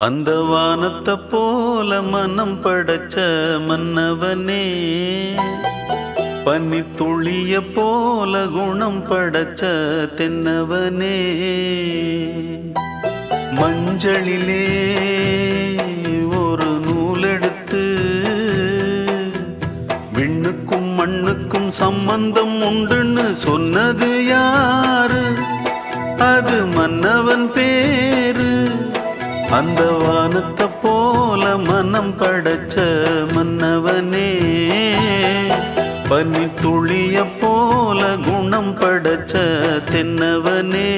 அந்த வானத்தை போல மனம் படைச்ச மன்னவனே, பனி துளிய போல குணம் படைச்ச தென்னவனே, மஞ்சளிலே ஒரு நூலெடுத்து விண்ணுக்கும் மண்ணுக்கும் சம்பந்தம் உண்டுன்னு சொன்னது யாரு? அது மன்னவன் பேரு. அந்த வானத்தை போல மனம் படைச்ச மன்னவனே, பனி துளிய போல குணம் படைச்ச தென்னவனே.